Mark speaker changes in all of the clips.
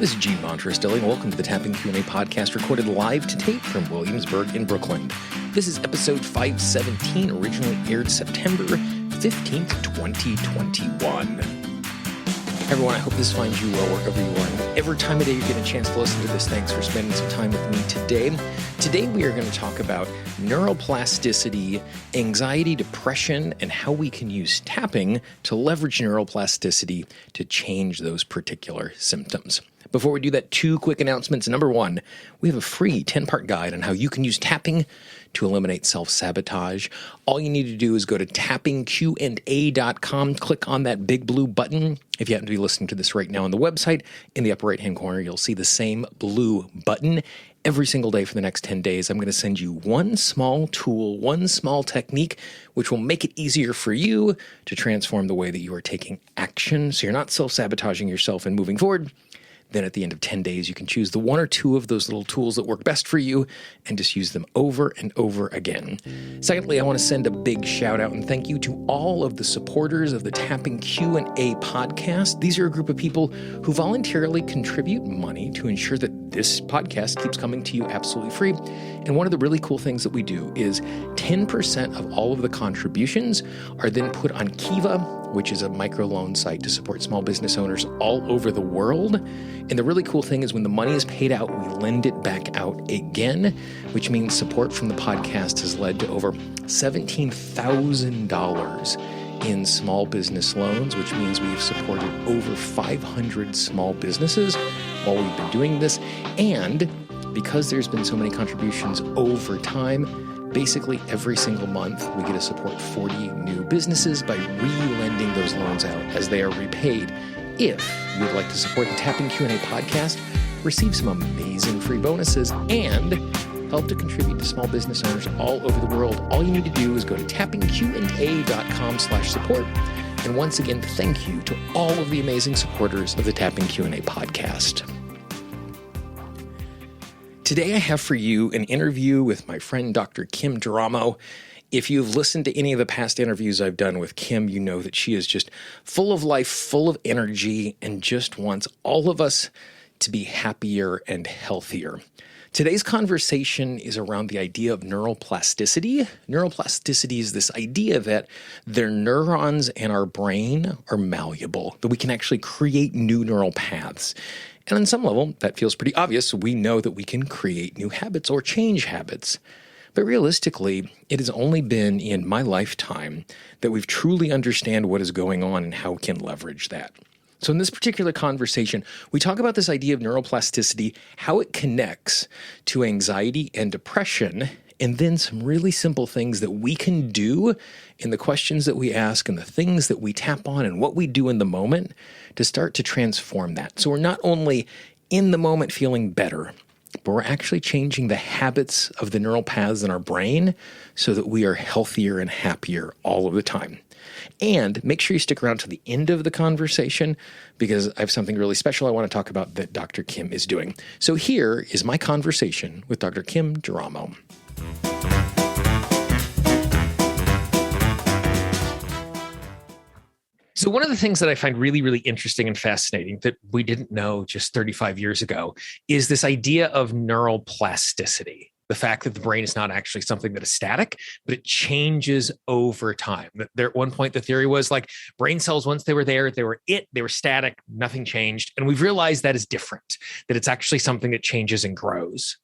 Speaker 1: This is Gene Montrose-Dilling, and welcome to the Tapping Q&A podcast recorded live to tape from Williamsburg in Brooklyn. This is episode 517, originally aired September 15th, 2021. Everyone, I hope this finds you well wherever you are. And whatever time of day you get a chance to listen to this, thanks for spending some time with me today. Today we are going to talk about neuroplasticity, anxiety, depression, and how we can use tapping to leverage neuroplasticity to change those particular symptoms. Before we do that, two quick announcements. Number one, we have a free 10-part guide on how you can use tapping to eliminate self-sabotage. All you need to do is go to tappingqa.com, click on that big blue button. If you happen to be listening to this right now on the website, in the upper right-hand corner, you'll see the same blue button. Every single day for the next 10 days, I'm going to send you one small tool, one small technique, which will make it easier for you to transform the way that you are taking action so you're not self-sabotaging yourself and moving forward. Then at the end of 10 days, you can choose the one or two of those little tools that work best for you and just use them over and over again. Secondly, I want to send a big shout out and thank you to all of the supporters of the Tapping Q&A podcast. These are a group of people who voluntarily contribute money to ensure that this podcast keeps coming to you absolutely free. And one of the really cool things that we do is 10% of all of the contributions are then put on Kiva, which is a microloan site to support small business owners all over the world. And the really cool thing is when the money is paid out, we lend it back out again, which means support from the podcast has led to over $17,000 in small business loans, which means we've supported over 500 small businesses while we've been doing this. And because there's been so many contributions over time, basically every single month, we get to support 40 new businesses by re-lending those loans out as they are repaid. If you would like to support the Tapping Q&A podcast, receive some amazing free bonuses, and help to contribute to small business owners all over the world, all you need to do is go to tappingqa.com/support. And once again, thank you to all of the amazing supporters of the Tapping Q&A podcast. Today I have for you an interview with my friend Dr. Kim Duramo. If you've listened to any of the past interviews I've done with Kim, you know that she is just full of life, full of energy, and just wants all of us to be happier and healthier. Today's conversation is around the idea of neuroplasticity. Neuroplasticity is this idea that their neurons in our brain are malleable, that we can actually create new neural paths. And on some level, that feels pretty obvious. We know that we can create new habits or change habits. But realistically, it has only been in my lifetime that we've truly understand what is going on and how we can leverage that. So in this particular conversation, we talk about this idea of neuroplasticity, how it connects to anxiety and depression, and then some really simple things that we can do in the questions that we ask and the things that we tap on and what we do in the moment to start to transform that. So we're not only in the moment feeling better, but we're actually changing the habits of the neural paths in our brain so that we are healthier and happier all of the time. And make sure you stick around to the end of the conversation because I have something really special I want to talk about that Dr. Kim is doing. So here is my conversation with Dr. Kim Duramo. So one of the things that I find really, really interesting and fascinating that we didn't know just 35 years ago is this idea of neuroplasticity. The fact that the brain is not actually something that is static, but it changes over time. There, at one point, the theory was like brain cells, once they were there, they were static, nothing changed. And we've realized that is different, that it's actually something that changes and grows.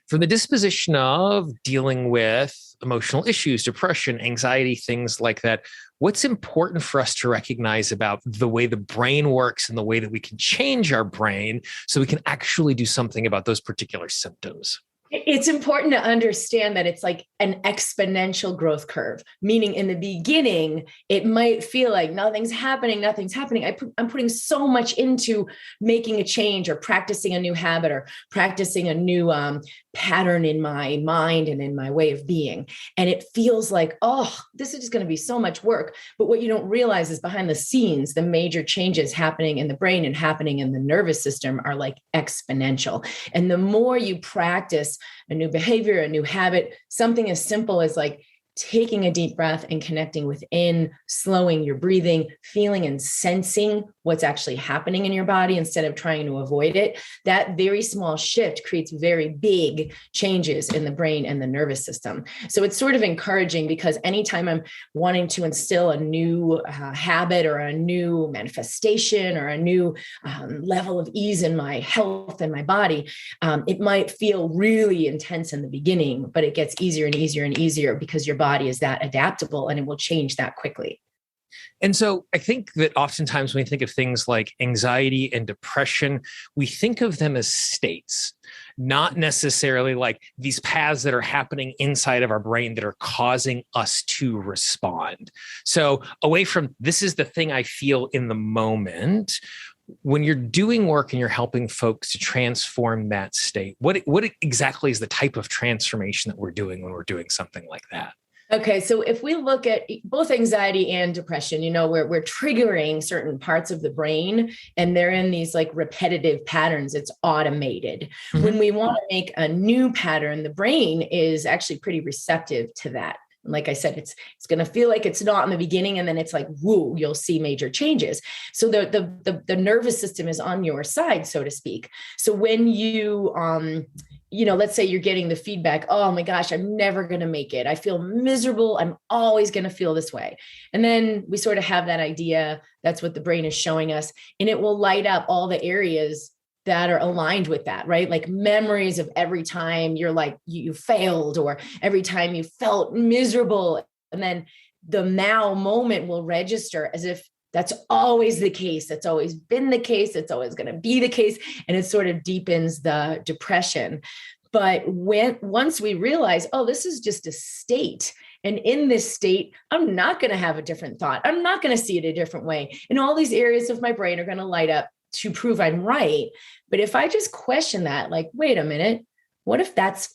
Speaker 1: From the disposition of dealing with emotional issues, depression, anxiety, things like that, what's important for us to recognize about the way the brain works and the way that we can change our brain so we can actually do something about those particular symptoms?
Speaker 2: It's important to understand that it's like an exponential growth curve, meaning in the beginning, it might feel like nothing's happening. I'm putting so much into making a change or practicing a new habit or practicing a new pattern in my mind and in my way of being. And it feels like, oh, this is just going to be so much work. But what you don't realize is behind the scenes, the major changes happening in the brain and happening in the nervous system are like exponential. And the more you practice a new behavior, a new habit, something as simple as like taking a deep breath and connecting within, slowing your breathing, feeling and sensing what's actually happening in your body instead of trying to avoid it, that very small shift creates very big changes in the brain and the nervous system. So it's sort of encouraging, because anytime I'm wanting to instill a new habit or a new manifestation or a new level of ease in my health and my body, it might feel really intense in the beginning, but it gets easier and easier and easier because your body is that adaptable and it will change that quickly.
Speaker 1: And so I think that oftentimes when we think of things like anxiety and depression, we think of them as states, not necessarily like these paths that are happening inside of our brain that are causing us to respond. So away from this is the thing I feel in the moment, when you're doing work and you're helping folks to transform that state, what exactly is the type of transformation that we're doing when we're doing something like that?
Speaker 2: Okay, so if we look at both anxiety and depression, we're triggering certain parts of the brain, and they're in these like repetitive patterns. It's automated. Mm-hmm. When we want to make a new pattern, the brain is actually pretty receptive to that. Like I said, it's going to feel like it's not in the beginning, and then it's like, woo, you'll see major changes. So the nervous system is on your side, so to speak. So when you let's say you're getting the feedback, oh my gosh, I'm never going to make it. I feel miserable. I'm always going to feel this way. And then we sort of have that idea. That's what the brain is showing us. And it will light up all the areas that are aligned with that, right? Like memories of every time you're like, you failed, or every time you felt miserable. And then the now moment will register as if that's always the case. That's always been the case. It's always going to be the case. And it sort of deepens the depression. But once we realize, oh, this is just a state, and in this state, I'm not going to have a different thought. I'm not going to see it a different way. And all these areas of my brain are going to light up to prove I'm right. But if I just question that, like, wait a minute, what if that's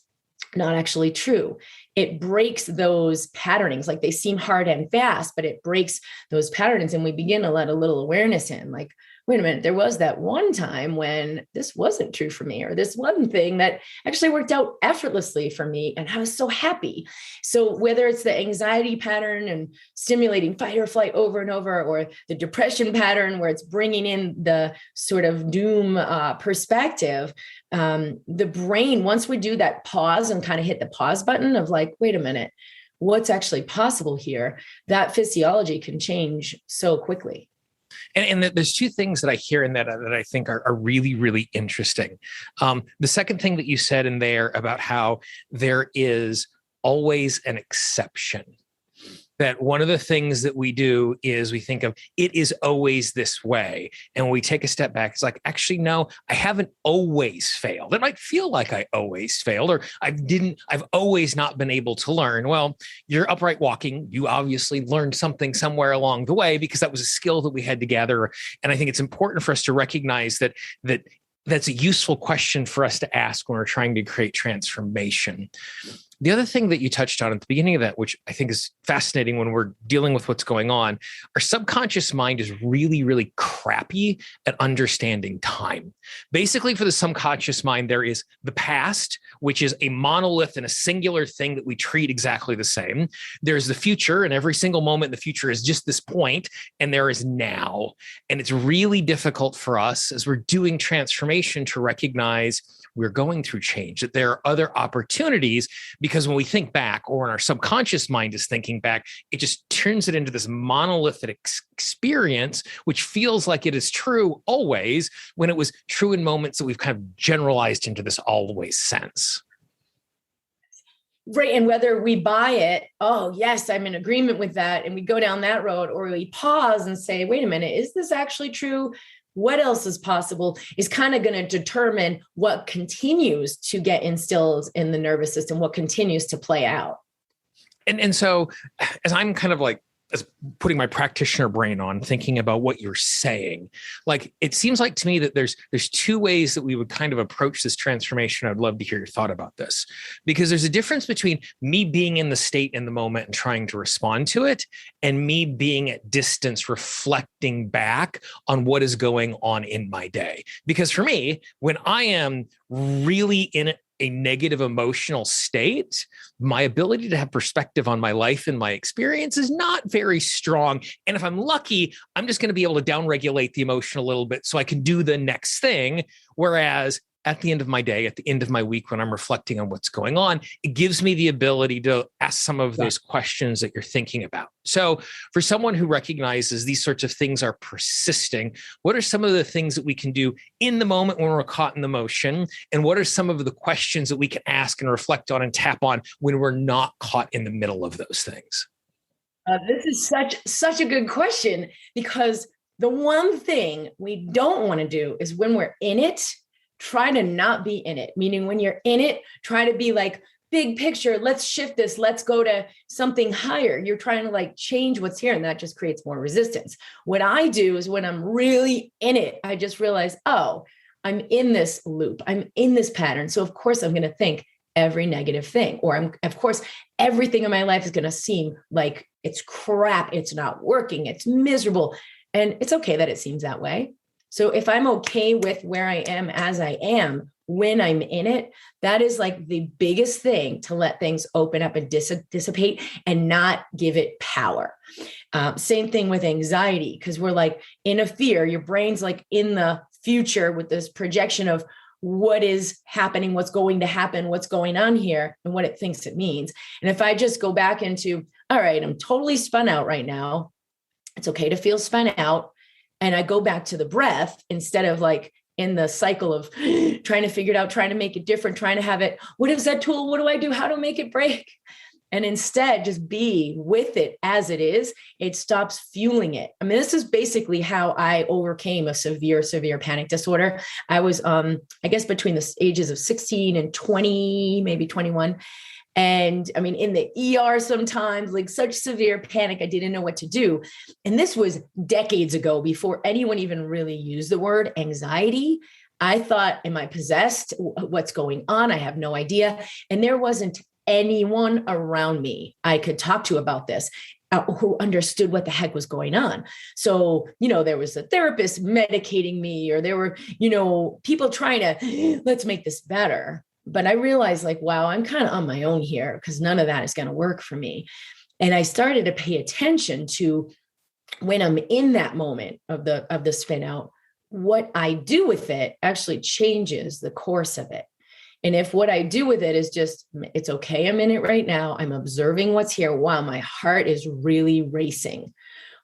Speaker 2: not actually true? It breaks those patternings. Like, they seem hard and fast, but it breaks those patterns. And we begin to let a little awareness in, like, wait a minute, there was that one time when this wasn't true for me, or this one thing that actually worked out effortlessly for me, and I was so happy. So whether it's the anxiety pattern and stimulating fight or flight over and over, or the depression pattern where it's bringing in the sort of doom perspective, the brain, once we do that pause and kind of hit the pause button of like, wait a minute, what's actually possible here? That physiology can change so quickly.
Speaker 1: And there's two things that I hear in that I think are really, really interesting. The second thing that you said in there about how there is always an exception. That one of the things that we do is we think of it is always this way. And when we take a step back, it's like, actually, no, I haven't always failed. It might feel like I always failed, or I've always not been able to learn. Well, you're upright walking. You obviously learned something somewhere along the way, because that was a skill that we had to gather. And I think it's important for us to recognize that that's a useful question for us to ask when we're trying to create transformation. The other thing that you touched on at the beginning of that, which I think is fascinating when we're dealing with what's going on, our subconscious mind is really, really crappy at understanding time. Basically, for the subconscious mind, there is the past, which is a monolith and a singular thing that we treat exactly the same. There's the future, and every single moment in the future is just this point, and there is now. And it's really difficult for us as we're doing transformation to recognize we're going through change, that there are other opportunities, because when we think back, or when our subconscious mind is thinking back, it just turns it into this monolithic experience, which feels like it is true always, when it was true in moments that we've kind of generalized into this always sense.
Speaker 2: Right. And whether we buy it, oh, yes, I'm in agreement with that, and we go down that road, or we pause and say, wait a minute, is this actually true? What else is possible, is kind of going to determine what continues to get instilled in the nervous system, what continues to play out.
Speaker 1: And so as I'm kind of like, as putting my practitioner brain on, thinking about what you're saying, like, it seems like to me that there's two ways that we would kind of approach this transformation. I'd love to hear your thought about this, because there's a difference between me being in the state in the moment and trying to respond to it, and me being at distance, reflecting back on what is going on in my day. Because for me, when I am really in it, a negative emotional state, my ability to have perspective on my life and my experience is not very strong. And if I'm lucky, I'm just going to be able to downregulate the emotion a little bit so I can do the next thing. Whereas at the end of my day, at the end of my week, when I'm reflecting on what's going on, it gives me the ability to ask some of those questions that you're thinking about. So for someone who recognizes these sorts of things are persisting, what are some of the things that we can do in the moment when we're caught in the motion? And what are some of the questions that we can ask and reflect on and tap on when we're not caught in the middle of those things?
Speaker 2: This is such a good question, because the one thing we don't want to do is when we're in it, try to not be in it. Meaning when you're in it, try to be like, big picture, let's shift this, let's go to something higher. You're trying to like change what's here, and that just creates more resistance. What I do is when I'm really in it, I just realize, oh, I'm in this loop, I'm in this pattern. So of course I'm going to think every negative thing, or of course, everything in my life is going to seem like it's crap, it's not working, it's miserable. And it's okay that it seems that way. So if I'm okay with where I am as I am when I'm in it, that is like the biggest thing to let things open up and dissipate and not give it power. Same thing with anxiety, because we're like in a fear, your brain's like in the future with this projection of what is happening, what's going to happen, what's going on here, and what it thinks it means. And if I just go back into, all right, I'm totally spun out right now. It's okay to feel spun out. And I go back to the breath instead of like in the cycle of trying to figure it out, trying to make it different, trying to have it. What is that tool? What do I do? How to make it break? And instead just be with it as it is. It stops fueling it. I mean, this is basically how I overcame a severe panic disorder. I was, I guess between the ages of 16 and 20, maybe 21. And I mean, in the ER sometimes, like such severe panic, I didn't know what to do. And this was decades ago, before anyone even really used the word anxiety. I thought, am I possessed? What's going on? I have no idea. And there wasn't anyone around me I could talk to about this who understood what the heck was going on. So, there was a therapist medicating me, or there were, people trying to, let's make this better. But I realized like, wow, I'm kind of on my own here, because none of that is going to work for me. And I started to pay attention to when I'm in that moment of the spin out, what I do with it actually changes the course of it. And if what I do with it is just, it's okay, I'm in it right now, I'm observing what's here. Wow, my heart is really racing.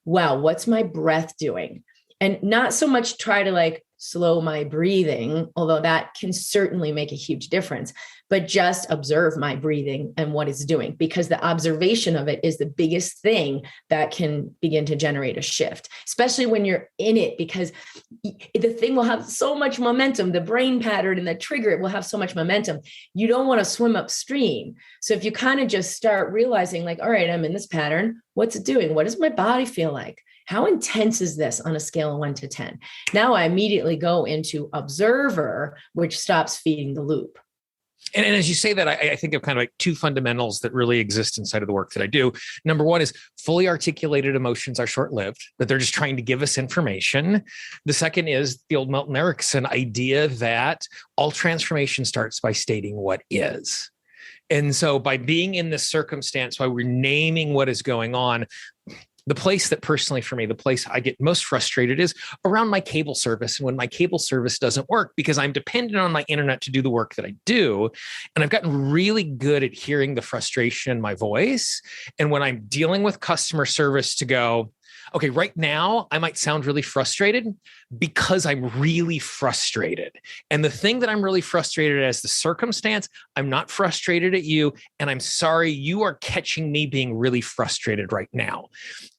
Speaker 2: Wow, what's my breath doing? And not so much try to like slow my breathing, although that can certainly make a huge difference, but just observe my breathing and what it's doing, because the observation of it is the biggest thing that can begin to generate a shift, especially when you're in it, because the thing will have so much momentum, the brain pattern and the trigger, it will have so much momentum. You don't want to swim upstream. So if you kind of just start realizing like, all right, I'm in this pattern, what's it doing? What does my body feel like? How intense is this on a scale of 1 to 10? Now I immediately go into observer, which stops feeding the loop.
Speaker 1: And as you say that, I think of kind of like two fundamentals that really exist inside of the work that I do. Number one is fully articulated emotions are short-lived, that they're just trying to give us information. The second is the old Milton Erickson idea that all transformation starts by stating what is. And so by being in this circumstance, while we're naming what is going on, the place that personally for me, the place I get most frustrated is around my cable service. And when my cable service doesn't work, because I'm dependent on my internet to do the work that I do. And I've gotten really good at hearing the frustration in my voice. And when I'm dealing with customer service, to go, okay, right now I might sound really frustrated because I'm really frustrated. And the thing that I'm really frustrated at is the circumstance. I'm not frustrated at you. And I'm sorry, you are catching me being really frustrated right now.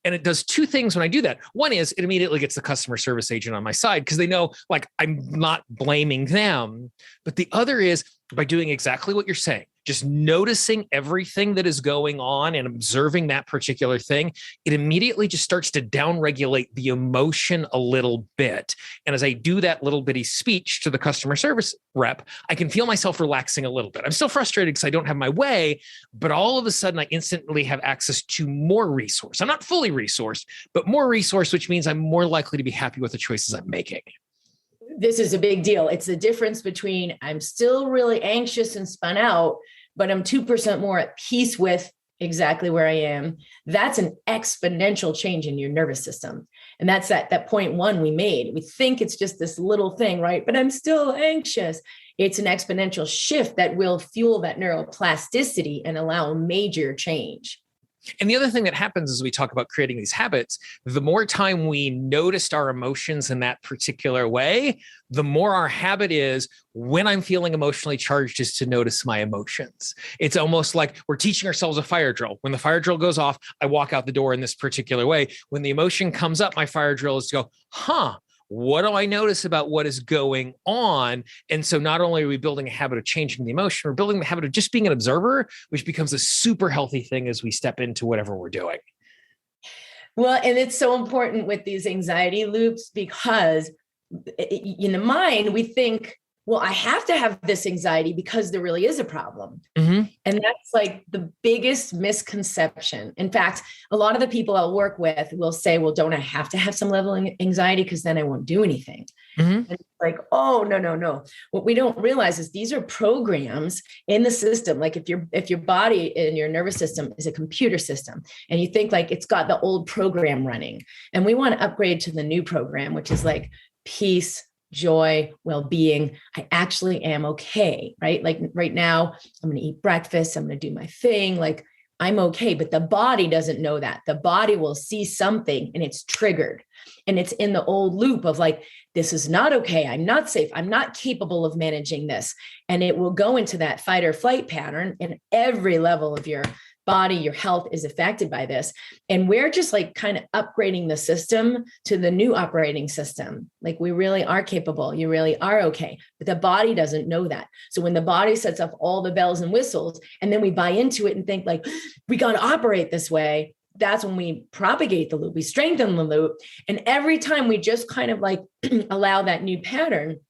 Speaker 1: And it does two things when I do that. One is it immediately gets the customer service agent on my side, because they know like I'm not blaming them. But the other is by doing exactly what you're saying, just noticing everything that is going on and observing that particular thing, it immediately just starts to downregulate the emotion a little bit. And as I do that little bitty speech to the customer service rep, I can feel myself relaxing a little bit. I'm still frustrated because I don't have my way, but all of a sudden I instantly have access to more resource. I'm not fully resourced, but more resource, which means I'm more likely to be happy with the choices I'm making.
Speaker 2: This is a big deal. It's the difference between I'm still really anxious and spun out, but I'm 2% more at peace with exactly where I am. That's an exponential change in your nervous system. And that's that point one we made. We think it's just this little thing, right? But I'm still anxious. It's an exponential shift that will fuel that neuroplasticity and allow major change.
Speaker 1: And the other thing that happens as we talk about creating these habits, the more time we noticed our emotions in that particular way, the more our habit is when I'm feeling emotionally charged is to notice my emotions. It's almost like we're teaching ourselves a fire drill. When the fire drill goes off, I walk out the door in this particular way. When the emotion comes up, my fire drill is to go, what do I notice about what is going on? And so not only are we building a habit of changing the emotion, we're building the habit of just being an observer, which becomes a super healthy thing as we step into whatever we're doing.
Speaker 2: Well, and it's so important with these anxiety loops because in the mind, we think, well, I have to have this anxiety because there really is a problem.
Speaker 1: Mm-hmm.
Speaker 2: And that's like the biggest misconception. In fact, a lot of the people I'll work with will say, well, don't I have to have some level of anxiety because then I won't do anything?
Speaker 1: Mm-hmm.
Speaker 2: And it's like, oh, no. What we don't realize is these are programs in the system. Like if your body and your nervous system is a computer system and you think like it's got the old program running, and we want to upgrade to the new program, which is like peace, joy, well-being. I actually am okay, right? Like right now, I'm going to eat breakfast. I'm going to do my thing. Like I'm okay, but the body doesn't know that. The body will see something and it's triggered. And it's in the old loop of like, this is not okay. I'm not safe. I'm not capable of managing this. And it will go into that fight or flight pattern in every level of your body. Your health is affected by this. And we're just like kind of upgrading the system to the new operating system. Like we really are capable. You really are okay. But the body doesn't know that. So when the body sets up all the bells and whistles, and then we buy into it and think like, we got to operate this way, that's when we propagate the loop, we strengthen the loop. And every time we just kind of like allow that new pattern,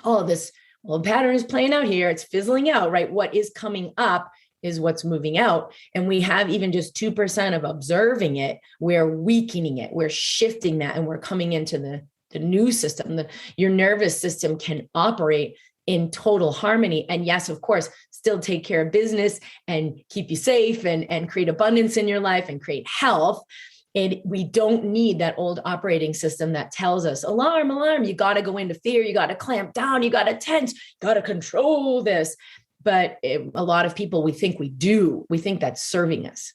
Speaker 2: all of this, well, the pattern is playing out here. It's fizzling out, right? What is coming up is what's moving out. And we have even just 2% of observing it. We're weakening it. We're shifting that. And we're coming into the new system. Your nervous system can operate in total harmony. And yes, of course, still take care of business and keep you safe and create abundance in your life and create health. And we don't need that old operating system that tells us, alarm, alarm, you got to go into fear. You got to clamp down. You got to tense, got to control this. But a lot of people, we think that's serving us.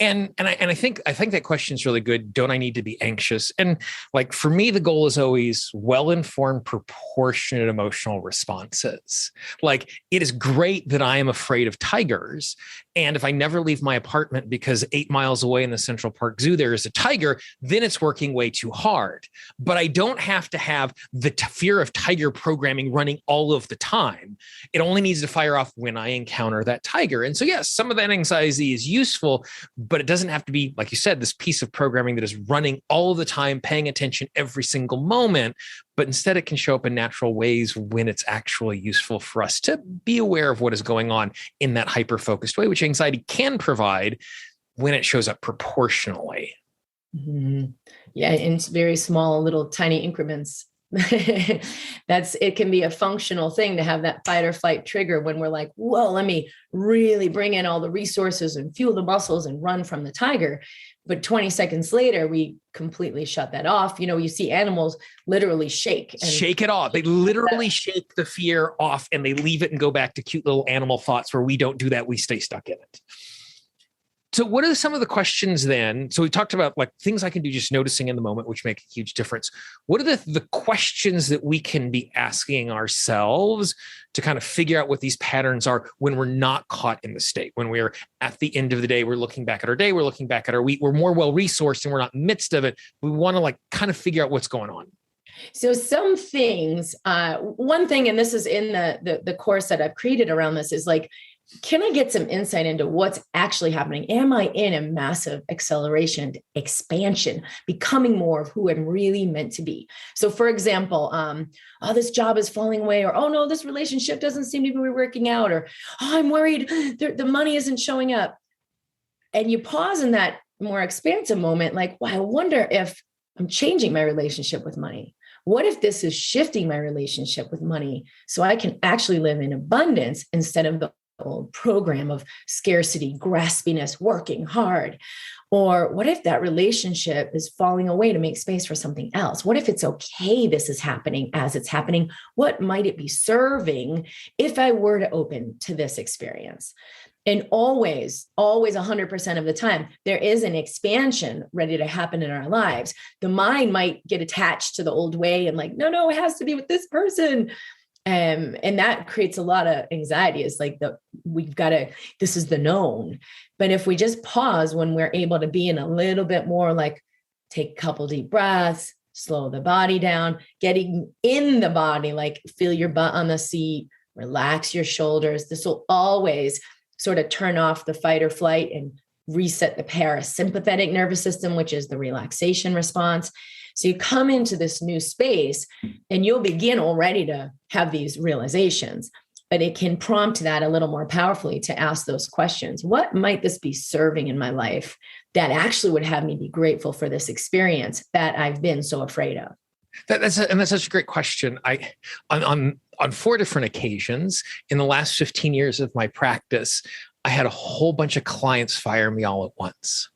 Speaker 1: And I think that question is really good. Don't I need to be anxious? And like for me, the goal is always well-informed, proportionate emotional responses. Like it is great that I am afraid of tigers. And if I never leave my apartment because 8 miles away in the Central Park Zoo, there is a tiger, then it's working way too hard. But I don't have to have the fear of tiger programming running all of the time. It only needs to fire off when I encounter that tiger. And so, yes, some of that anxiety is useful, but it doesn't have to be, like you said, this piece of programming that is running all of the time, paying attention every single moment. But instead, it can show up in natural ways when it's actually useful for us to be aware of what is going on in that hyper-focused way, which anxiety can provide when it shows up proportionally.
Speaker 2: Mm-hmm. Yeah, in very small, little tiny increments. It can be a functional thing to have that fight or flight trigger when we're like, whoa, let me really bring in all the resources and fuel the muscles and run from the tiger. But 20 seconds later, we completely shut that off. You know, you see animals literally shake
Speaker 1: it off. They literally shake the fear off and they leave it and go back to cute little animal thoughts where we don't do that. We stay stuck in it. So what are some of the questions then? So we talked about like things I can do just noticing in the moment, which make a huge difference. What are the questions that we can be asking ourselves to kind of figure out what these patterns are when we're not caught in the state? When we're at the end of the day, we're looking back at our day, we're looking back at our week, we're more well-resourced and we're not in the midst of it. We want to like kind of figure out what's going on.
Speaker 2: So some things, one thing, and this is in the course that I've created around this, is like, can I get some insight into what's actually happening? Am I in a massive acceleration, expansion, becoming more of who I'm really meant to be? So for example, this job is falling away, or, oh no, this relationship doesn't seem to be working out, or, oh, I'm worried the money isn't showing up. And you pause in that more expansive moment, like, wow, I wonder if I'm changing my relationship with money. What if this is shifting my relationship with money so I can actually live in abundance instead of the old program of scarcity, graspiness, working hard? Or what if that relationship is falling away to make space for something else? What if it's okay this is happening as it's happening? What might it be serving if I were to open to this experience? And always, always 100% of the time, there is an expansion ready to happen in our lives. The mind might get attached to the old way and like, no, it has to be with this person. And that creates a lot of anxiety. It's like this is the known. But if we just pause when we're able to be in a little bit more, like take a couple deep breaths, slow the body down, getting in the body, like feel your butt on the seat, relax your shoulders. This will always sort of turn off the fight or flight and reset the parasympathetic nervous system, which is the relaxation response. So you come into this new space and you'll begin already to have these realizations, but it can prompt that a little more powerfully to ask those questions. What might this be serving in my life that actually would have me be grateful for this experience that I've been so afraid of?
Speaker 1: That's such a great question. On 4 different occasions in the last 15 years of my practice, I had a whole bunch of clients fire me all at once.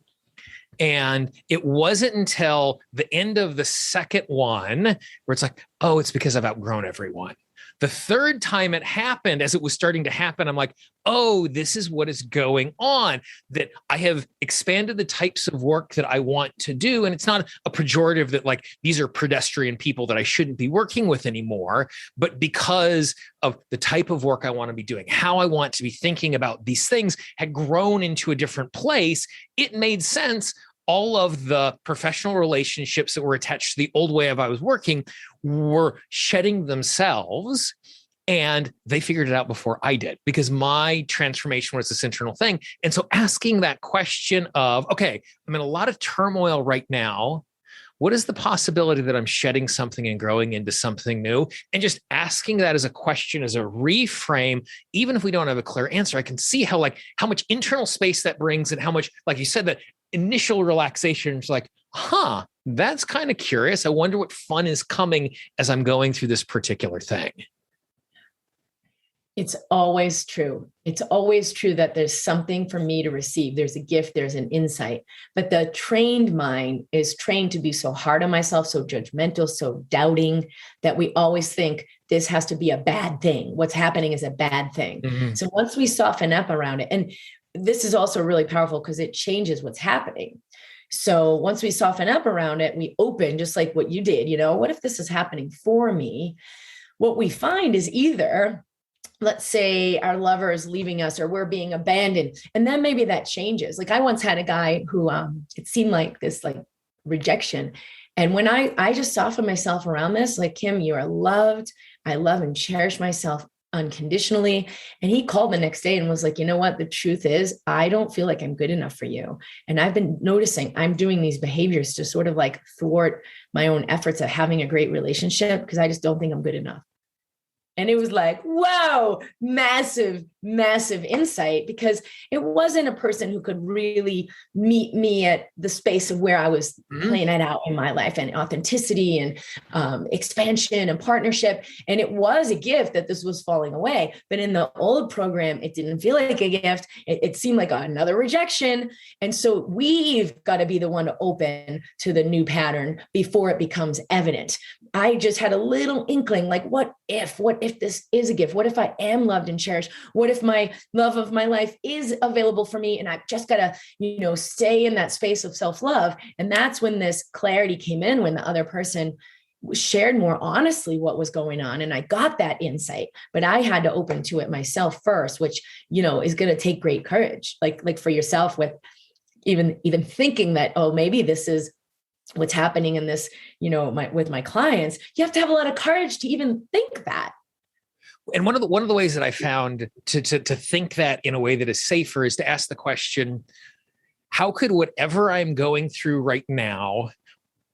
Speaker 1: And it wasn't until the end of the second one where it's like, oh, it's because I've outgrown everyone. The third time it happened, as it was starting to happen, I'm like, oh, this is what is going on, that I have expanded the types of work that I want to do. And it's not a pejorative that like, these are pedestrian people that I shouldn't be working with anymore, but because of the type of work I want to be doing, how I want to be thinking about these things had grown into a different place. It made sense. All of the professional relationships that were attached to the old way of I was working were shedding themselves, and they figured it out before I did because my transformation was this internal thing. And so asking that question of, okay, I'm in a lot of turmoil right now. What is the possibility that I'm shedding something and growing into something new? And just asking that as a question, as a reframe, even if we don't have a clear answer, I can see how much internal space that brings and how much, like you said, that initial relaxation is like, that's kind of curious. I wonder what fun is coming as I'm going through this particular thing.
Speaker 2: It's always true. It's always true that there's something for me to receive. There's a gift, there's an insight. But the trained mind is trained to be so hard on myself, so judgmental, so doubting, that we always think this has to be a bad thing. What's happening is a bad thing. Mm-hmm. So once we soften up around it, and this is also really powerful because it changes what's happening. So once we soften up around it, we open, just like what you did, what if this is happening for me? What we find is either, let's say our lover is leaving us or we're being abandoned. And then maybe that changes. Like I once had a guy who it seemed like this like rejection. And when I just softened myself around this, like, Kim, you are loved. I love and cherish myself unconditionally. And he called the next day and was like, you know what? The truth is, I don't feel like I'm good enough for you. And I've been noticing I'm doing these behaviors to sort of like thwart my own efforts at having a great relationship because I just don't think I'm good enough. And it was like, wow, massive, massive insight, because it wasn't a person who could really meet me at the space of where I was playing it out in my life, and authenticity and expansion and partnership. And it was a gift that this was falling away. But in the old program, it didn't feel like a gift. It seemed like another rejection. And so we've got to be the one to open to the new pattern before it becomes evident. I just had a little inkling, like, what if this is a gift? What if I am loved and cherished? What if my love of my life is available for me? And I've just got to, stay in that space of self-love. And that's when this clarity came in, when the other person shared more honestly what was going on. And I got that insight, but I had to open to it myself first, which, is going to take great courage, like for yourself, with even thinking that, oh, maybe this is what's happening in this, with my clients. You have to have a lot of courage to even think that.
Speaker 1: And one of the ways that I found to think that in a way that is safer is to ask the question, how could whatever I'm going through right now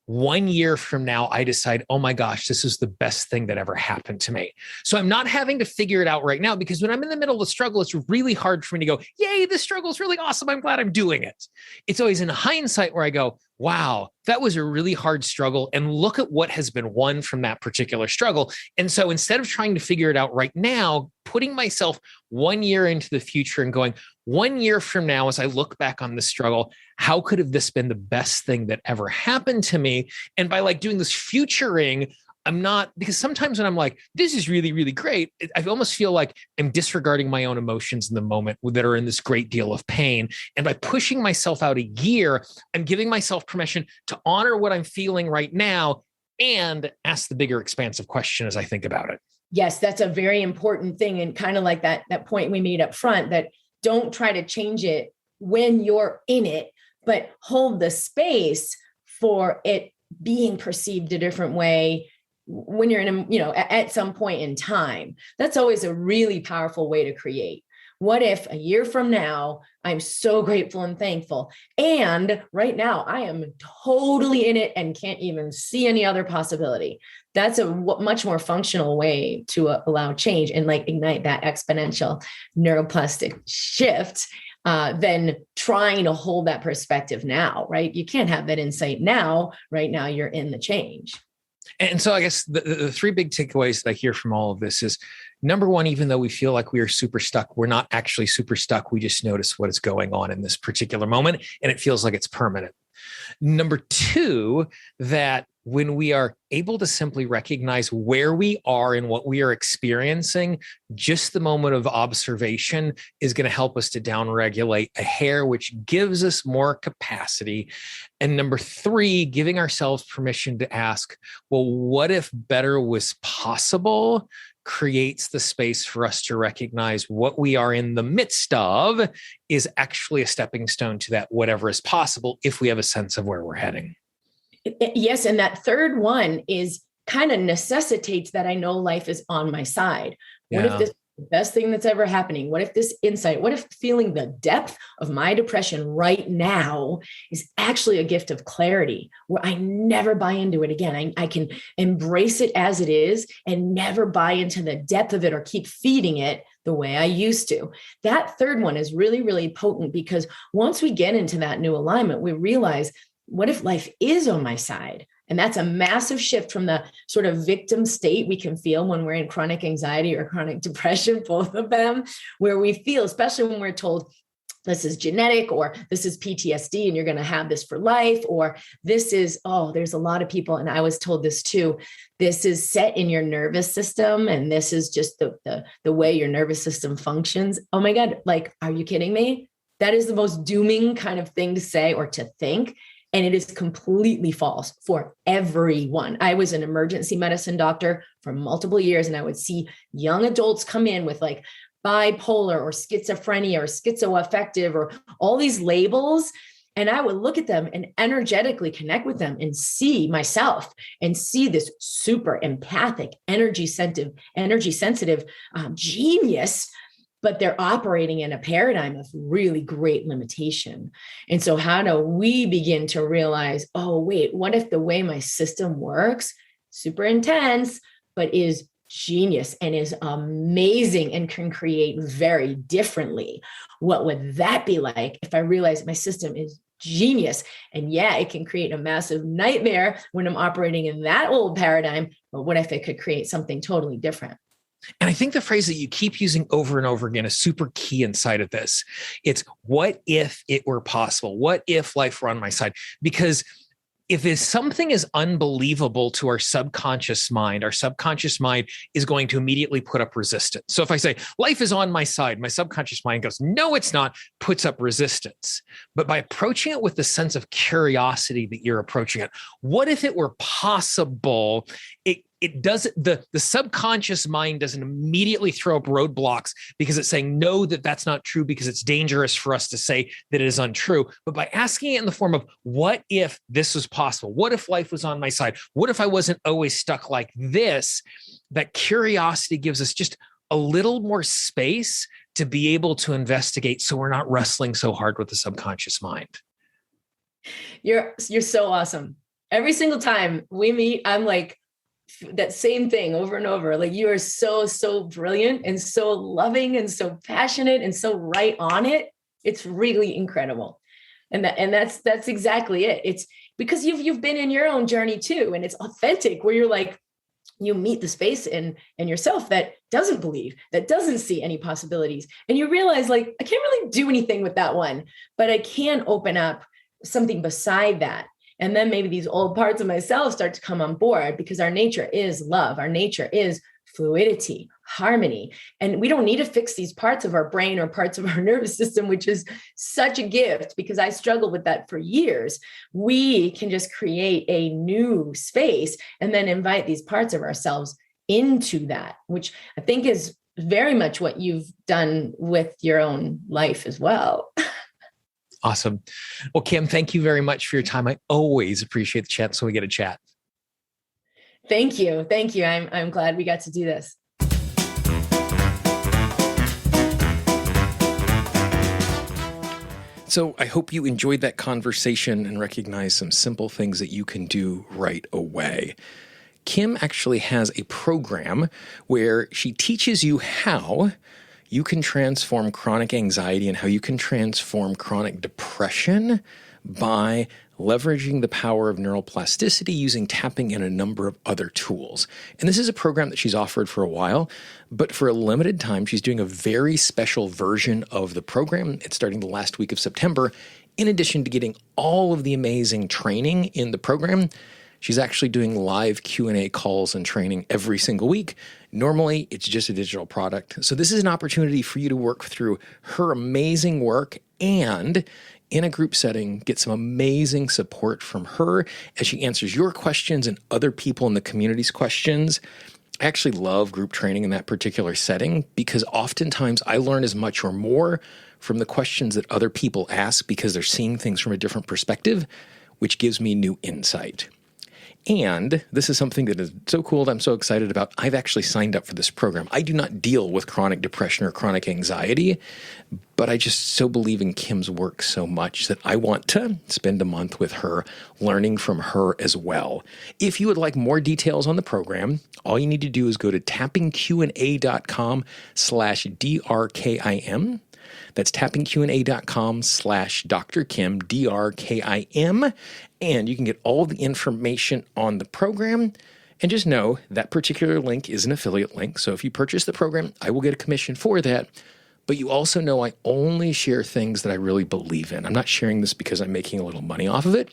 Speaker 1: 1 year from now, I decide, oh my gosh, this is the best thing that ever happened to me. So I'm not having to figure it out right now, because when I'm in the middle of the struggle, it's really hard for me to go, yay, this struggle is really awesome. I'm glad I'm doing it. It's always in hindsight where I go, wow, that was a really hard struggle. And look at what has been won from that particular struggle. And so instead of trying to figure it out right now, putting myself 1 year into the future and going, 1 year from now, as I look back on this struggle, how could have this been the best thing that ever happened to me? And by like doing this futuring, I'm not, because sometimes when I'm like, this is really, really great, I almost feel like I'm disregarding my own emotions in the moment that are in this great deal of pain. And by pushing myself out a year, I'm giving myself permission to honor what I'm feeling right now and ask the bigger expansive question as I think about it.
Speaker 2: Yes, that's a very important thing. And kind of like that point we made up front, that don't try to change it when you're in it, but hold the space for it being perceived a different way when you're in at some point in time. That's always a really powerful way to create. What if a year from now, I'm so grateful and thankful, and right now I am totally in it and can't even see any other possibility? That's a much more functional way to allow change and like ignite that exponential neuroplastic shift than trying to hold that perspective now, right? You can't have that insight now. Right now, you're in the change.
Speaker 1: And so I guess the three big takeaways that I hear from all of this is, number one, even though we feel like we are super stuck, we're not actually super stuck. We just notice what is going on in this particular moment, and it feels like it's permanent. Number two, that when we are able to simply recognize where we are and what we are experiencing, just the moment of observation is going to help us to downregulate a hair, which gives us more capacity. And number three, giving ourselves permission to ask, well, what if better was possible, creates the space for us to recognize what we are in the midst of is actually a stepping stone to that whatever is possible, if we have a sense of where we're heading.
Speaker 2: Yes. And that third one is kind of necessitates that I know life is on my side. What if this is the best thing that's ever happening? What if this insight, what if feeling the depth of my depression right now is actually a gift of clarity, where I never buy into it again? I can embrace it as it is and never buy into the depth of it or keep feeding it the way I used to. That third one is really, really potent, because once we get into that new alignment, we realize, what if life is on my side? And that's a massive shift from the sort of victim state we can feel when we're in chronic anxiety or chronic depression, both of them, where we feel, especially when we're told this is genetic, or this is PTSD and you're going to have this for life, or this is, there's a lot of people, and I was told this too, this is set in your nervous system, and this is just the way your nervous system functions. Oh my God, like, are you kidding me? That is the most dooming kind of thing to say or to think. And it is completely false for everyone. I was an emergency medicine doctor for multiple years, and I would see young adults come in with like bipolar or schizophrenia or schizoaffective or all these labels. And I would look at them and energetically connect with them and see myself and see this super empathic, energy sensitive genius, but they're operating in a paradigm of really great limitation. And so how do we begin to realize, oh, wait, what if the way my system works, super intense, but is genius and is amazing and can create very differently? What would that be like if I realize my system is genius? And yeah, it can create a massive nightmare when I'm operating in that old paradigm, but what if it could create something totally different?
Speaker 1: And I think the phrase that you keep using over and over again is super key inside of this. It's, what if it were possible? What if life were on my side? Because if something is unbelievable to our subconscious mind is going to immediately put up resistance. So if I say life is on my side, my subconscious mind goes, no, it's not, puts up resistance. But by approaching it with the sense of curiosity that you're approaching it, what if it were possible? It doesn't, the subconscious mind doesn't immediately throw up roadblocks because it's saying, no, that's not true, because it's dangerous for us to say that it is untrue. But by asking it in the form of, what if this was possible? What if life was on my side? What if I wasn't always stuck like this? That curiosity gives us just a little more space to be able to investigate, so we're not wrestling so hard with the subconscious mind.
Speaker 2: You're so awesome. every single time we meet, I'm like, that same thing over and over. Like, you are so, so brilliant and so loving and so passionate and so right on it. It's really incredible. And that's exactly it. It's because you've been in your own journey too. And it's authentic, where you're like, you meet the space in yourself that doesn't believe, that doesn't see any possibilities. And you realize, like, I can't really do anything with that one, but I can open up something beside that. And then maybe these old parts of myself start to come on board, because our nature is love. Our nature is fluidity, harmony. And we don't need to fix these parts of our brain or parts of our nervous system, which is such a gift, because I struggled with that for years. We can just create a new space and then invite these parts of ourselves into that, which I think is very much what you've done with your own life as well.
Speaker 1: Awesome. Well, Kim, thank you very much for your time. I always appreciate the chance when we get a chat.
Speaker 2: Thank you. Thank you. I'm glad we got to do this.
Speaker 1: So I hope you enjoyed that conversation and recognize some simple things that you can do right away. Kim actually has a program where she teaches you how you can transform chronic anxiety and how you can transform chronic depression by leveraging the power of neuroplasticity using tapping and a number of other tools. And this is a program that she's offered for a while, but for a limited time, she's doing a very special version of the program. It's starting the last week of September. In addition to getting all of the amazing training in the program, she's actually doing live Q&A calls and training every single week. Normally, it's just a digital product. So this is an opportunity for you to work through her amazing work and, in a group setting, get some amazing support from her as she answers your questions and other people in the community's questions. I actually love group training in that particular setting, because oftentimes I learn as much or more from the questions that other people ask, because they're seeing things from a different perspective, which gives me new insight. And this is something that is so cool that I'm so excited about. I've actually signed up for this program. I do not deal with chronic depression or chronic anxiety, but I just so believe in Kim's work so much that I want to spend a month with her, learning from her as well. If you would like more details on the program, all you need to do is go to tappingqna.com/DRKIM. That's tappingqna.com/Dr. Kim, DRKIM. And you can get all the information on the program. And just know that particular link is an affiliate link. So if you purchase the program, I will get a commission for that. But you also know I only share things that I really believe in. I'm not sharing this because I'm making a little money off of it.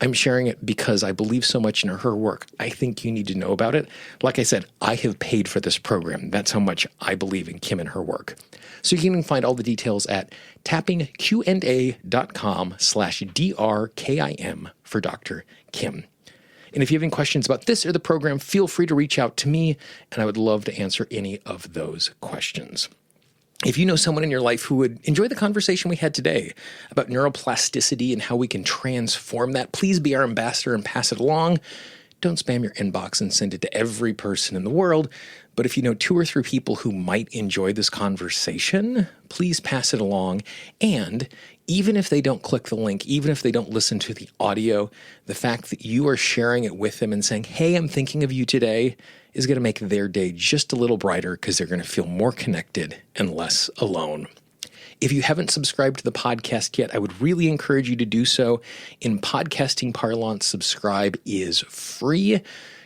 Speaker 1: I'm sharing it because I believe so much in her work. I think you need to know about it. Like I said, I have paid for this program. That's how much I believe in Kim and her work. So you can find all the details at tappingqna.com/DRKIM for Dr. Kim. And if you have any questions about this or the program, feel free to reach out to me, and I would love to answer any of those questions. If you know someone in your life who would enjoy the conversation we had today about neuroplasticity and how we can transform that, please be our ambassador and pass it along. Don't spam your inbox and send it to every person in the world. But if you know 2 or 3 people who might enjoy this conversation, please pass it along. And even if they don't click the link, even if they don't listen to the audio, the fact that you are sharing it with them and saying, hey, I'm thinking of you today, is going to make their day just a little brighter, because they're going to feel more connected and less alone. If you haven't subscribed to the podcast yet, I would really encourage you to do so. In podcasting parlance, subscribe is free.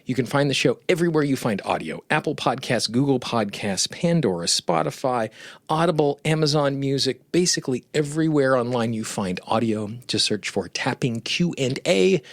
Speaker 1: You can find the show everywhere you find audio: Apple Podcasts, Google Podcasts, Pandora, Spotify, Audible, Amazon Music, basically everywhere online you find audio. Just search for Tapping Q&A,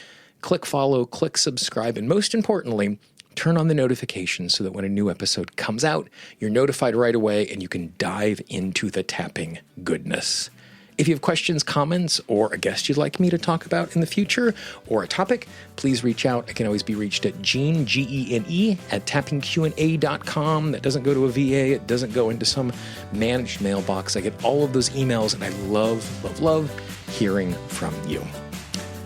Speaker 1: click follow, click subscribe, and most importantly, turn on the notifications so that when a new episode comes out, you're notified right away and you can dive into the tapping goodness. If you have questions, comments, or a guest you'd like me to talk about in the future, or a topic, please reach out. I can always be reached at Gene, Gene, at tappingqna.com. That doesn't go to a VA. It doesn't go into some managed mailbox. I get all of those emails, and I love hearing from you.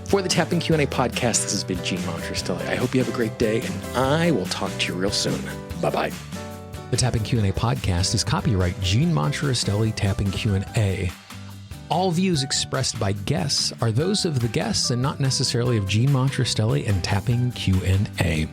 Speaker 1: For the Tapping Q&A podcast, this has been Gene Montrestelli. I hope you have a great day, and I will talk to you real soon. Bye-bye. The Tapping Q&A podcast is copyright Gene Montrestelli Tapping Q&A. All views expressed by guests are those of the guests and not necessarily of Gene Montrestelli and Tapping Q&A.